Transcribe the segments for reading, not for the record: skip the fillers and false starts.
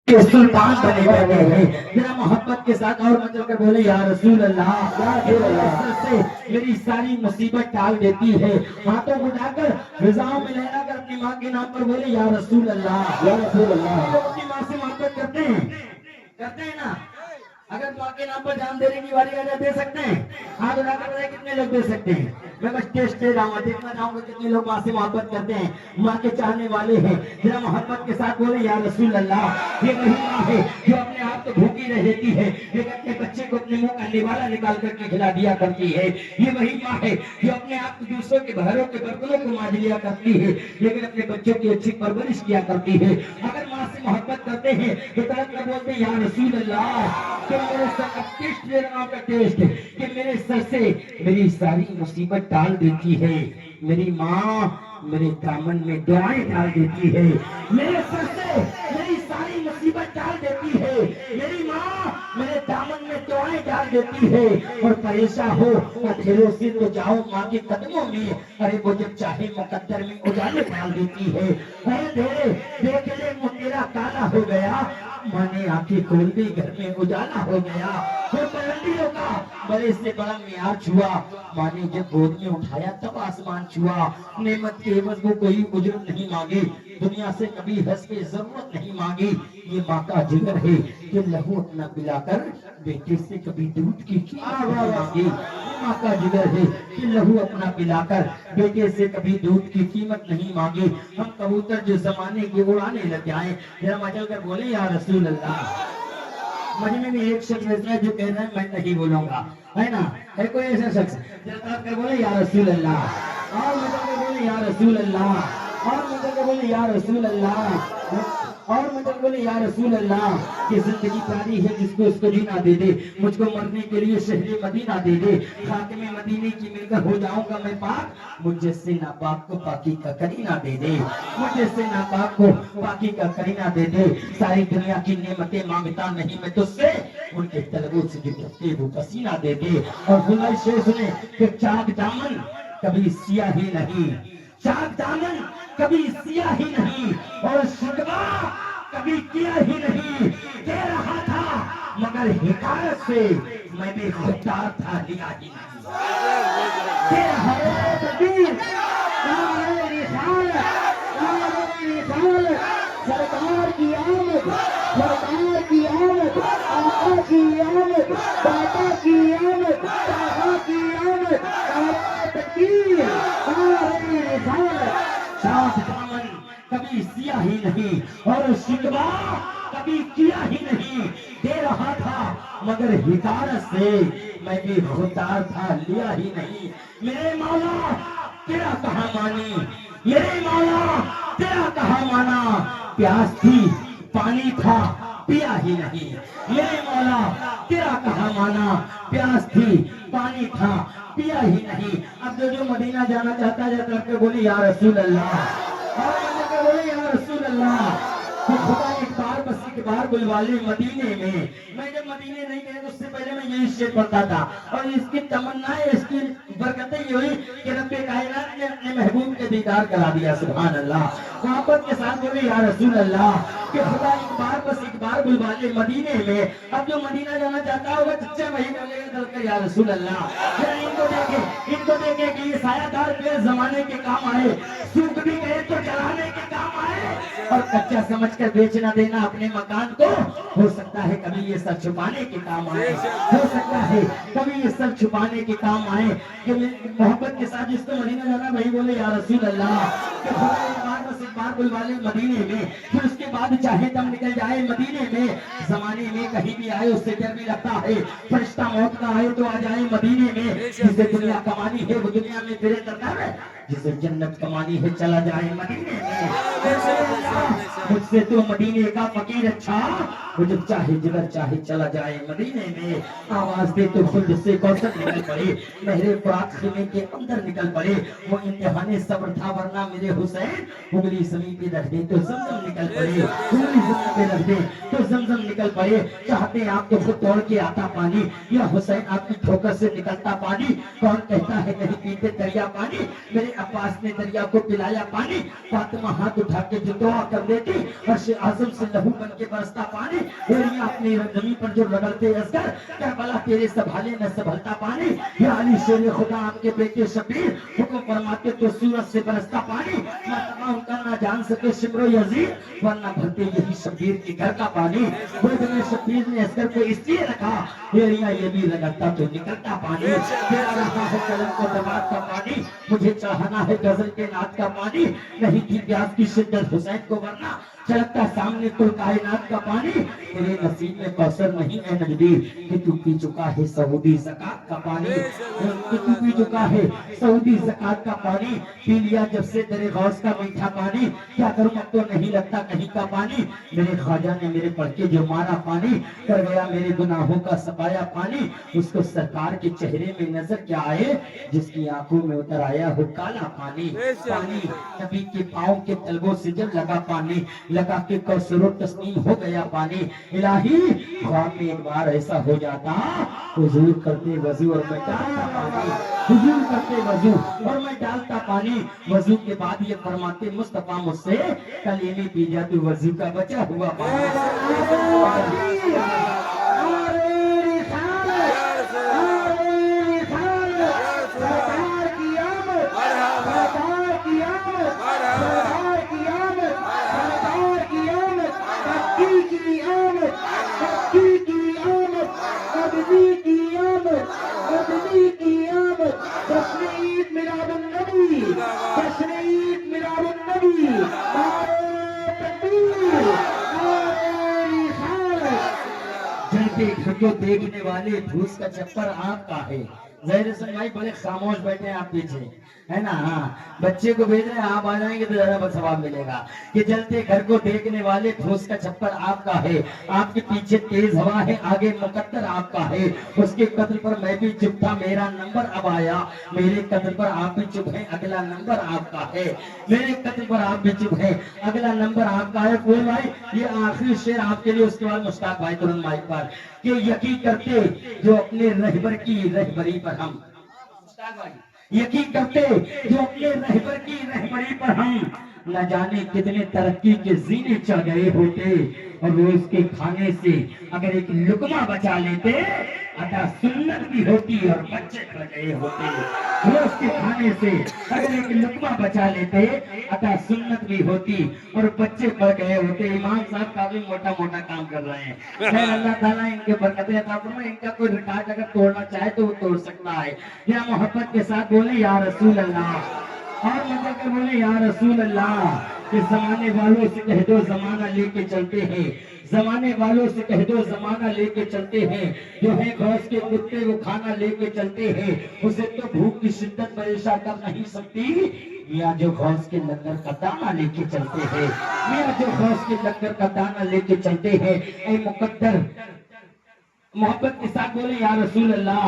کہ سلطان بنے بیٹھے ہیں. ذرا محبت کے ساتھ اور مچل کر بولے یا رسول اللہ. سے میری ساری مصیبت ٹال دیتی ہے. ہاتھوں کو اٹھا کر فضاؤں میں لہرا کر اپنی ماں کے نام پر بولے یا رسول اللہ. یا رسول اللہ. لوگ اپنی ماں سے محبت کرتے ہیں نا. اگر ماں کے نام پر جان دینے کی باری آ جائے دے سکتے ہیں. ہاتھ اٹھا کر بتائیں کتنے لوگ دے سکتے ہیں. میں بس ٹیسٹ دے رہا ہوں, دیکھنا چاہوں گا کتنے لوگ ماں سے محبت کرتے ہیں, ماں کے چاہنے والے ہیں. ذرا محبت کے ساتھ بولے یا رسول اللہ. یہ وہی ماں ہے جو اپنے آپ کو بھوکی رہ دیتی ہے لیکن اپنے بچے کو اپنے منہ کا نوالا نکال کر کے کھلا دیا کرتی ہے. یہ وہی ماں ہے جو اپنے آپ کو دوسروں کے بہروں کے برتنوں کو مانج لیا کرتی ہے لیکن اپنے بچوں کی اچھی پرورش کیا کرتی ہے. اگر ماں سے محبت کرتے ہیں تو ترنت کر بولتے ہیں یا رسول اللہ. کہ میرے سر کا ٹیسٹ دے رہا ہوں, کا ٹیسٹ کہ میرے سر سے میری ساری مصیبت ٹال دیتی ہے. میری ماں میرے دامن میں دعائیں ڈال دیتی ہے. میرے سر سے میری ساری مصیبت ڈال دیتی ہے. میری ماں میرے دامن میں دعائیں ڈال دیتی ہے. اور پریشان ہو اکیلوں سے تو جاؤ ماں کے قدموں میں. ارے وہ جب چاہے مقدر میں اجالے ڈال دیتی ہے. دیکھ لے وہ تیرا کالا ہو گیا, ماں نے آنکھیں کھول دی گھر میں اجالا ہو گیا. پھر بلندیوں کا بڑے سے بڑا معیار چھوا, ماں نے جب گود میں اٹھایا تب آسمان چھوا. نعمت کے عوض وہ کوئی اجرت نہیں مانگی, دنیا سے کبھی ہنس کے ضرورت نہیں مانگی. یہ ماں کا جگر ہے کہ لہو اپنا پلا کر بیٹے سے کبھی دودھ کی قیمت نہیں مانگی. یہ ماں کا جگر ہے کہ لہو اپنا پلا کر بیٹے سے کبھی دودھ کی قیمت نہیں مانگی. ہم کبوتر جو زمانے کے اڑانے لگ جائیں, ذرا مچل کر بولے یا رسول اللہ. مجمع میں ایک شخص ایسا ہے جو کہہ رہا ہے میں نہیں بولوں گا, ہے نا؟ ہے کوئی ایسا شخص؟ ذرا کر بولے یا رسول اللہ. اور مچل کر بولے یا رسول اللہ. اور مچل کر بولے یا رسول اللہ. اور مطلب بولے یا رسول اللہ. کہ زندگی پیاری ہے جس کو اس کو جینا دے دے. مجھ کو مرنے کے لیے شہر مدینہ دے دے. خاک میں مدینے کی مل کر ہو جاؤں گا میں پاک, مجھ جیسے ناپاک کو پاکی کا کرینہ دے دے. مجھ جیسے ناپاک کو پاکی کا کرینہ دے دے. ساری دنیا کی نعمتیں مانگتا نہیں میں تجھ سے, ان کے طلبوں سے جو کہتے وہ پسینہ دے دے. اور بھلائی شیخ سنے کہ چاک دامن کبھی سیاہ ہی نہیں, چاک دامن کبھی سیاہ ہی نہیں, اور شکوہ کبھی کیا ہی نہیں. دے رہا تھا مگر حکایت سے میں بھی خوددار تھا, لیا ہی نہیں. دے رہا تقدیر نامے رسالت, سرکار کی آمد, سرکار کی آمد, آقا کی آمد, داتا کی آمد, داتا کی آمد. تقدیر نامے رسالت. چاک دامن کبھی سیاہ ہی نہیں, اور شکوہ کبھی کیا ہی نہیں. دے رہا تھا مگر حکایت سے میں بھی خوددار تھا, لیا ہی نہیں. میرے مولا تیرا کہاں مانی, میرے مولا تیرا کہاں مانا. پیاس تھی پانی تھا پیا ہی نہیں. میرے مولا تیرا کہاں مانا, پیاس تھی پانی تھا پیا ہی نہیں. اب جو مدینہ جانا چاہتا ہے جا کر بولی یا رسول اللہ. اور بولے یا رسول اللہ. تو خدا ایک بار بس ایک بار بلوا لے مدینے میں. میں جب مدینے نہیں گیا تو اس سے پہلے میں یہی شعر پڑھتا تھا, اور اس کی تمنا ہے, اس کی برکتیں یہ ہوئی کہ رب کائنات نے اپنے محبوب کے دیدار کرا دیا. سبحان اللہ. محبت کے ساتھ بولے یا رسول اللہ. کہ خدا ایک بار بس ایک بار بلوا لے مدینے میں. اب جو مدینہ جانا چاہتا ہوگا چچا وہی بولے گا دل یا رسول اللہ. ان کو دیکھے کہ یہ سایہ دار پیڑ زمانے کے کام آئے, سوکھ بھی گئے تو چلانے کے کام آئے, اور کچا سمجھ کر بیچنا دینا اپنے مکان کو. ہو سکتا ہے کبھی یہ سر چھپانے کے کام آئے, ہو سکتا ہے کبھی یہ سر چھپانے کے کام آئے. کہ محبت کے ساتھ جس کو مدینہ جانا وہی بولے یا رسول اللہ. کہ خدا ایک بار بس ایک بار بلوا لے مدینے میں, پھر اس کے بعد چاہے دم نکل جائے مدینے میں. زمانے میں کہیں بھی آئے اس سے ڈر بھی لگتا ہے, فرشتہ موت کا آئے تو آ جائے مدینے میں. جسے دنیا کمانی ہے وہ دنیا میں پھرے درکار ہے, جسے جنت کمانی ہے چلا جائے مدینے میں. مجھ سے تو مدینے کا فقیر اچھا, وہ جب چاہے جدھر چاہے چلا جائے مدینے میں. آواز دے تو خلد سے کوثر نکل پڑے, نہر فرات خیمے کے اندر نکل پڑے. وہ امتحان صبر تھا ورنہ میرے حسین, انگلی زمین پہ رکھ دے تو زمزم نکل پڑے, انگلی زمین پہ رکھ دے تو زمزم نکل پڑے. چاہتے ہیں آپ تو خود توڑ کے آتا پانی, یا حسین آپ کی ٹھوکر سے نکلتا پانی. کون کہتا ہے نہیں پیتے دریا پانی, میرے عباس نے دریا کو پلایا پانی، فاطمہ ہاتھ اٹھا کے جو دعا کر دیتی، عرش اعظم سے لہو بن کے برستا پانی، بھیڑیاں اپنی زمین پر جو رگڑتے اصغر، کربلا تیرے سنبھالے نہ سنبھلتا پانی، یا علی شیر خدا آپ کے بیٹے شبیر، حکم فرماتے تو سورج سے برستا پانی، مرتبہ ان کا نہ جان سکے شمر و یزید، ورنہ بھرتے یہی شبیر کے گھر کا پانی، گود میں شبیر نے اصغر کو اس لیے رکھا، بھیڑیاں یہ بھی رگڑتا تو نکلتا پانی، تیرا رہا ہے قلم کو دماغ کا پانی، مجھے چاہنا ہے غزل کے نعت کا پانی، نہیں تھی پیاس کی شدت حسین کو ورنہ چلتا سامنے کل کائنات کا پانی، تیرے نصیب میں کوثر نہیں اے نجدی کہ تو پی چکا ہے سعودی زکات کا پانی، کہ تو پی چکا ہے سعودی زکات کا پانی، پی لیا جب سے تیرے غوث کا میٹھا پانی، کیا کروں اب تو نہیں لگتا کہیں کا پانی، میرے خواجہ نے میرے پڑھ کے جو مارا پانی، کر گیا میرے گناہوں کا سفایا پانی، اس کو سرکار کے چہرے میں نظر کیا آئے جس کی آنکھوں میں اتر آیا ہو کالا پانی، پانی نبی کے پاؤں کے تلبوں سے جب لگا پانی، لگا کے کوثر و تسنیم ہو گیا پانی، الہی خواب میں ایک بار ایسا ہو جاتا، حضور کرتے وضو اور میں ڈالتا پانی، حضور کرتے وضو اور میں ڈالتا پانی، وضو کے بعد یہ فرماتے مصطفیٰ مجھ سے کلیمے پی جا تو وضو کا بچا ہوا پانی، جو دیکھنے والے بھوس کا چپر آپ کا ہے، ظاہر سے بھائی بڑے خاموش بیٹھے ہیں آپ پیچھے ہے نا، ہاں بچے کو بھیج رہے ہیں، آپ آ جائیں گے تو زیادہ ثواب ملے گا، کہ جلتے گھر کو دیکھنے والے بھوس کا چھپر آپ کا ہے، آپ کے پیچھے تیز ہوا ہے آگے مقدر آپ کا ہے، اس کے قدر پر میں بھی چپ تھا میرا نمبر اب آیا، میرے قدر پر آپ بھی چپ ہیں اگلا نمبر آپ کا ہے، میرے قدر پر آپ بھی چپ ہیں اگلا نمبر آپ کا ہے، کوئی بھائی یہ آخری شعر آپ کے لیے، اس کے بعد مشتاق بھائی ترنت مائک پر، کہ یقین کرتے جو اپنے رہبر کی رہبری پر ہم، یقین کرتے جو اپنے رہبر کی رہبری پر ہم، نہ جانے کتنے ترقی کے زینے چڑھ گئے ہوتے، اور روز کے کھانے سے اگر ایک لقمہ بچا لیتے عطا سنت بھی ہوتی اور بچے پڑ گئے ہوتے، روز کے کھانے سے اگر ایک لقمہ بچا لیتے عطا سنت بھی ہوتی اور بچے پڑ گئے ہوتے، امام صاحب کافی موٹا موٹا کام کر رہے ہیں، خیر اللہ تعالیٰ ان کے برکتیں عطا فرمائے، ان کا کوئی ریکارڈ اگر توڑنا چاہے تو وہ توڑ سکتا ہے، یا محبت کے ساتھ بولے یا رسول اللہ، اور مجھے کر بولے یا رسول اللہ، کہ زمانے والوں سے کہہ دو زمانہ لے کے چلتے ہیں، زمانے والوں سے کہہ دو زمانہ لے کے چلتے ہیں، جو ہے غوث کے کتے وہ کھانا لے کے چلتے ہیں، اسے تو بھوک کی شدت پریشان کر نہیں سکتی، میاں جو غوث کے لنگر کا دانہ لے کے چلتے ہیں، میاں جو غوث کے لنگر کا دانہ لے کے چلتے ہیں، اے مقدر محبت کے ساتھ بولے یا رسول اللہ،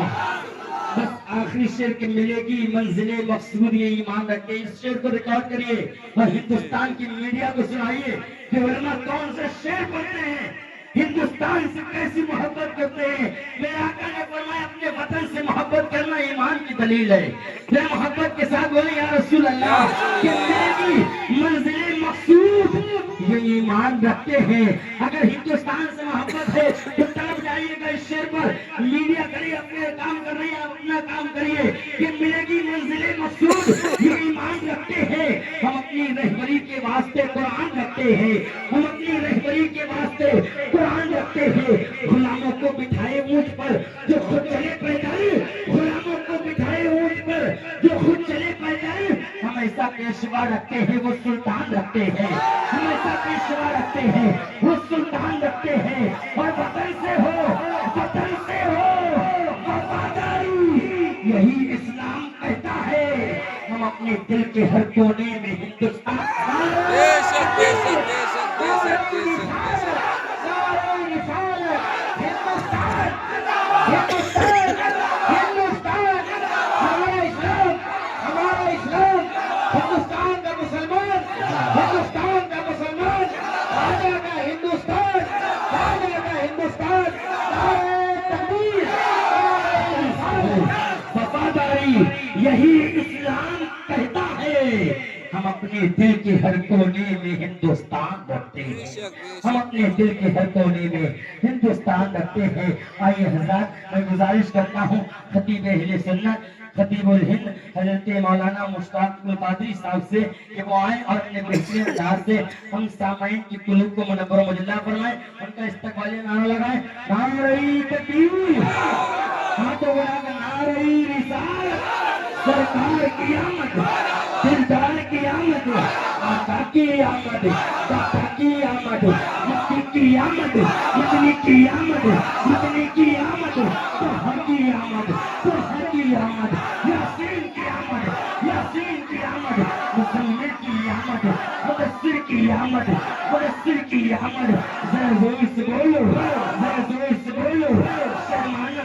بس آخری شعر کے ملے گی منزل مقصود، یہ ایمان رکھے، اس شعر کو ریکارڈ کریے اور ہندوستان کی میڈیا کو سنائیے کہ علماء کون سے شعر پڑھتے ہیں، ہندوستان سے کیسی محبت کرتے ہیں، میرے آقا نے فرمایا اپنے وطن سے محبت کرنا ایمان کی دلیل ہے، میں محبت کے ساتھ بولے یا رسول اللہ، کہ میری منزل مقصود یہ ایمان رکھتے ہیں، اگر ہندوستان سے محبت ہے تو طرف جائیے گا اس شعر پر، میڈیا کریے اپنے کام کر رہی ہے، اپنا کام کریے کہ ملے گی منزل مقصود، یہ ایمان رکھتے ہیں، ہم اپنی رہبری کے واسطے قرآن رکھتے ہیں، ہم اپنی رہبری کے واسطے قرآن رکھتے ہیں، غلاموں کو بٹھائے اونٹ پر جو خود چلے پیدل، غلاموں کو بٹھائے اونٹ پر جو خود چلے پیدل، ہم ایسا پیشوا رکھتے ہیں وہ سلطان رکھتے ہیں، ہم ایسا پیشوا رکھتے ہیں وہ سلطان رکھتے ہیں، اور وطن سے ہو وفاداری، یہی اسلام کہتا ہے، ہم اپنے دل کے ہر کونے میں ہندوستان وفاداری، یہی اسلام کہتا ہے، اپنے دل کے ہر کونے میں ہندوستان رکھتے ہیں، ہم اپنے دل کے ہر کونے میں ہندوستان رکھتے ہیں۔ آئیے حضرات، میں گزارش کرتا ہوں خطیب اہل سنت خطیب الہند حضرت مولانا مشتاق القادری صاحب سے کہ وہ آئیں اور اپنے بہترین انداز سے ہم سامعین کی قلوب کو منور و مجلہ فرمائیں، ان کا استقبالیہ نعرہ لگائیں، نعرہ تکبیر، ہاتھوں بنا کر نعرہ رسالت، سرکار کی آمد، دلدار کی آمد، آقا کی آمد، داتا کی آمد، مکی کی آمد، مدنی کی آمد، مدنی کی آمد، طہر کی آمد، طہر کی آمد، یاسین کی آمد، یاسین کی آمد، مزمل کی آمد، مدثر کی آمد،